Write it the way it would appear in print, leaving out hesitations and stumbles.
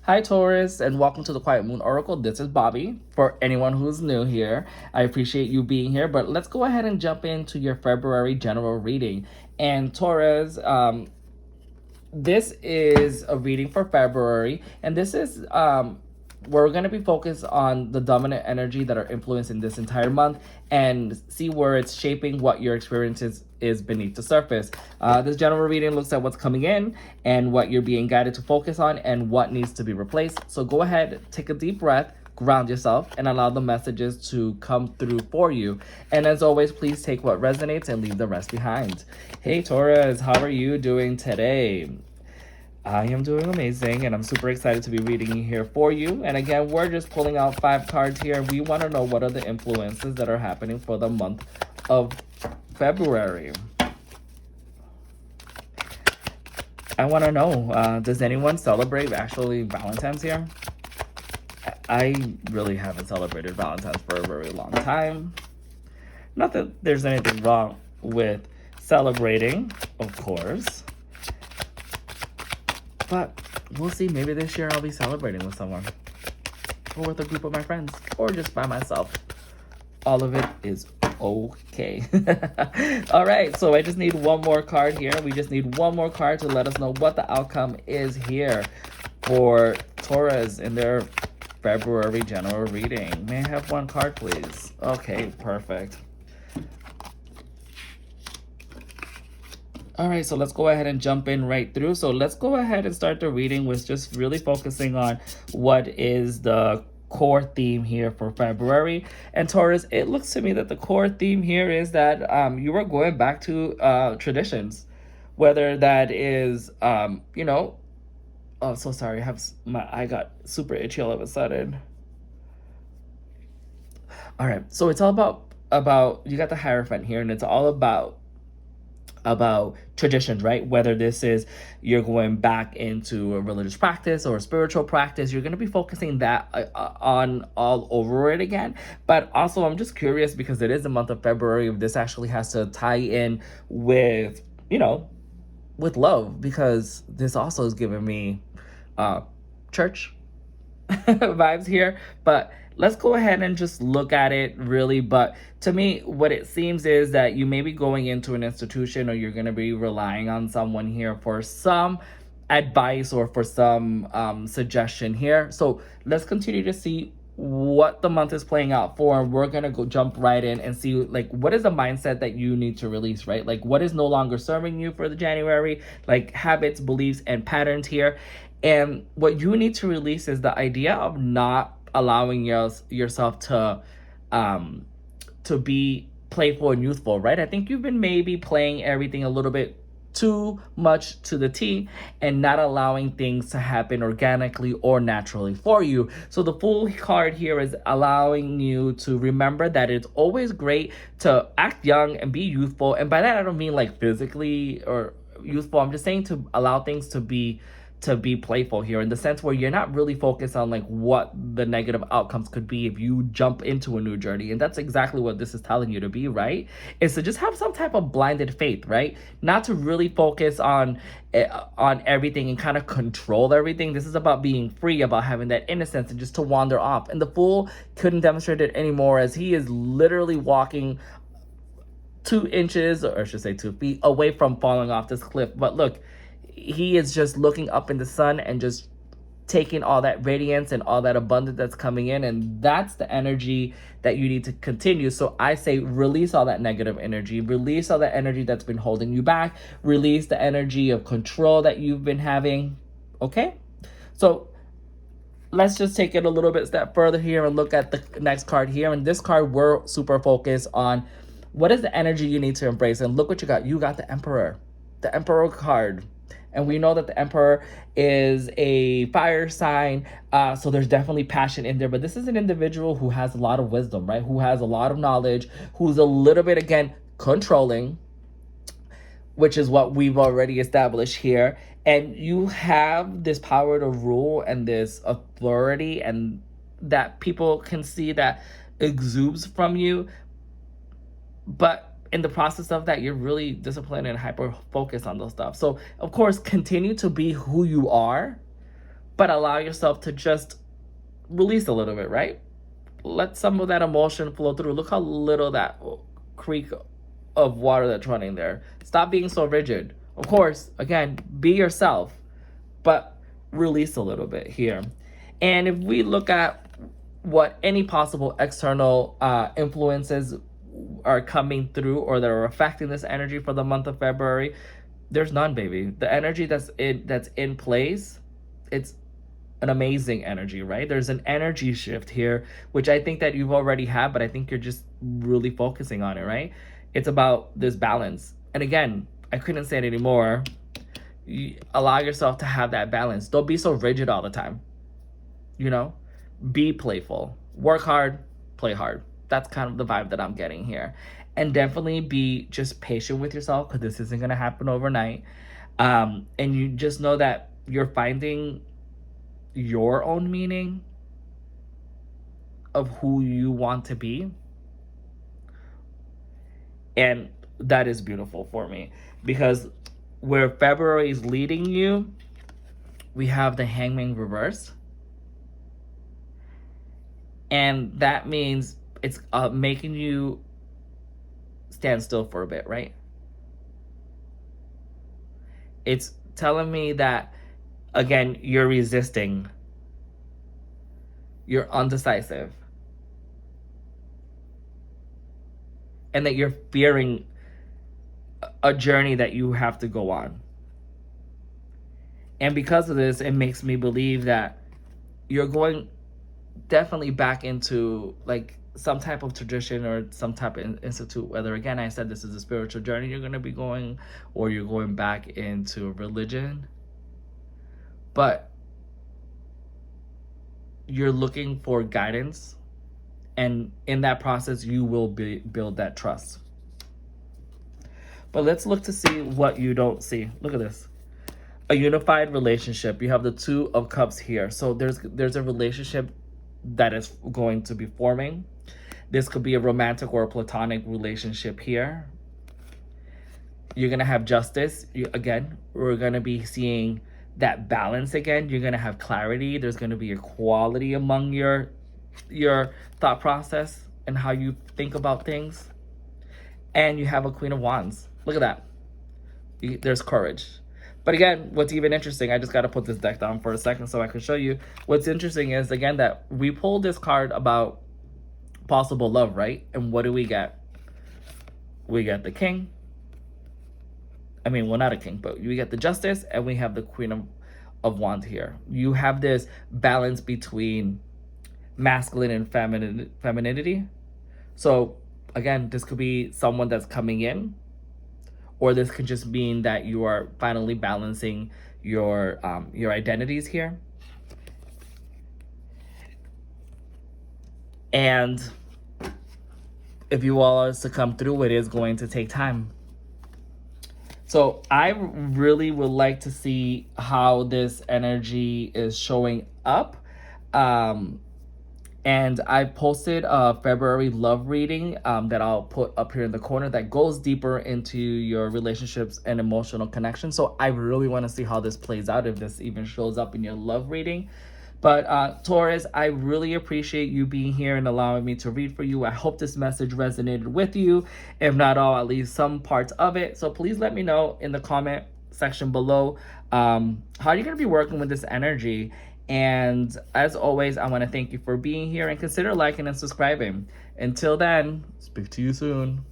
Hi, Taurus, and welcome to the Quiet Moon Oracle. This is Bobby. For anyone who's new here, I appreciate you being here, but let's go ahead and jump into your February general reading. And Taurus, this is a reading for February, and this is we're going to be focused on the dominant energy that are influencing this entire month and see where it's shaping what your experiences is beneath the surface. This general reading looks at what's coming in and what you're being guided to focus on and what needs to be replaced. So go ahead, take a deep breath, ground yourself, and allow the messages to come through for you. And as always, please take what resonates and leave the rest behind. Hey Taurus, how are you doing today? I am doing amazing, and I'm super excited to be reading here for you. And again, we're just pulling out 5 cards here. We want to know what are the influences that are happening for the month of February. I want to know, does anyone celebrate actually Valentine's here? I really haven't celebrated Valentine's for a very long time. Not that there's anything wrong with celebrating, of course. But we'll see. Maybe this year I'll be celebrating with someone. Or with a group of my friends. Or just by myself. All of it is okay. Alright, so I just need one more card here. We just need one more card to let us know what the outcome is here for Taurus in their February general reading. May I have one card, please? Okay, perfect. All right, so let's go ahead and jump in right through. So let's go ahead and start the reading with just really focusing on what is the core theme here for February. And Taurus, it looks to me that the core theme here is that you are going back to traditions, whether that is, oh, so sorry, I got super itchy all of a sudden. All right, so it's all about you got the Hierophant here, and it's all about traditions, right? Whether this is you're going back into a religious practice or a spiritual practice, you're going to be focusing that on all over it again. But also, I'm just curious because it is the month of February if this actually has to tie in with, with love, because this also is giving me church vibes here. But let's go ahead and just look at it really. But to me, what it seems is that you may be going into an institution or you're going to be relying on someone here for some advice or for some suggestion here. So let's continue to see what the month is playing out for. We're going to go jump right in and see like what is the mindset that you need to release, right? Like what is no longer serving you for the January, like habits, beliefs, and patterns here. And what you need to release is the idea of not allowing yourself to be playful and youthful, right? I think you've been maybe playing everything a little bit too much to the T and not allowing things to happen organically or naturally for you. So the Fool card here is allowing you to remember that it's always great to act young and be youthful. And by that, I don't mean like physically or youthful. I'm just saying to allow things to be playful here, in the sense where you're not really focused on like what the negative outcomes could be if you jump into a new journey. And that's exactly what this is telling you to be, right? Is to just have some type of blinded faith, right? Not to really focus on everything and kind of control everything. This is about being free, about having that innocence and just to wander off. And the Fool couldn't demonstrate it anymore, as he is literally walking 2 inches, or I should say 2 feet away from falling off this cliff. But look, he is just looking up in the sun and just taking all that radiance and all that abundance that's coming in. And that's the energy that you need to continue. So I say release all that negative energy, release all that energy that's been holding you back, release the energy of control that you've been having. Okay? So let's just take it a little bit step further here and look at the next card here. And this card, we're super focused on what is the energy you need to embrace. And look what you got. You got the Emperor card. And we know that the Emperor is a fire sign, so there's definitely passion in there. But this is an individual who has a lot of wisdom, right? Who has a lot of knowledge, who's a little bit, again, controlling, which is what we've already established here. And you have this power to rule and this authority, and that people can see that exudes from you. But in the process of that, you're really disciplined and hyper focused on those stuff. So of course, continue to be who you are, but allow yourself to just release a little bit, right? Let some of that emotion flow through. Look how little that creek of water that's running there. Stop being so rigid. Of course, again, be yourself, but release a little bit here. And if we look at what any possible external influences are coming through or that are affecting this energy for the month of February, there's none, baby. The energy that's in place, it's an amazing energy, right? There's an energy shift here, which I think that you've already had, but I think you're just really focusing on it, right? It's about this balance. And again, I couldn't say it anymore. You allow yourself to have that balance. Don't be so rigid all the time. You know, be playful, work hard, play hard. That's kind of the vibe that I'm getting here. And definitely be just patient with yourself, because this isn't going to happen overnight. And you just know that you're finding your own meaning of who you want to be. And that is beautiful for me, because where February is leading you, we have the Hangman reversed. And that means it's making you stand still for a bit, right? It's telling me that, again, you're resisting. You're undecisive. And that you're fearing a journey that you have to go on. And because of this, it makes me believe that you're going definitely back into like some type of tradition or some type of institute, whether, again, I said this is a spiritual journey you're going to be going, or you're going back into religion. But you're looking for guidance, and in that process you will build that trust. But let's look to see what you don't see. Look at this. A unified relationship. You have the Two of Cups here. So there's a relationship that is going to be forming. This could be a romantic or a platonic relationship here. You're going to have justice. Again, we're going to be seeing that balance again. You're going to have clarity. There's going to be equality among your thought process and how you think about things. And you have a Queen of Wands. Look at that. There's courage. But again, what's even interesting, I just got to put this deck down for a second so I can show you. What's interesting is, again, that we pulled this card about possible love, right? And what do we get? We get the King. I mean, well, not a king, but we get the Justice, and we have the Queen of Wands here. You have this balance between masculine and femininity. So, again, this could be someone that's coming in, or this could just mean that you are finally balancing your identities here. And if you all are to come through, it is going to take time. So I really would like to see how this energy is showing up. And I posted a February love reading that I'll put up here in the corner that goes deeper into your relationships and emotional connection. So I really want to see how this plays out, if this even shows up in your love reading. But Taurus, I really appreciate you being here and allowing me to read for you. I hope this message resonated with you. If not all, at least some parts of it. So please let me know in the comment section below how you're going to be working with this energy. And as always, I want to thank you for being here, and consider liking and subscribing. Until then, speak to you soon.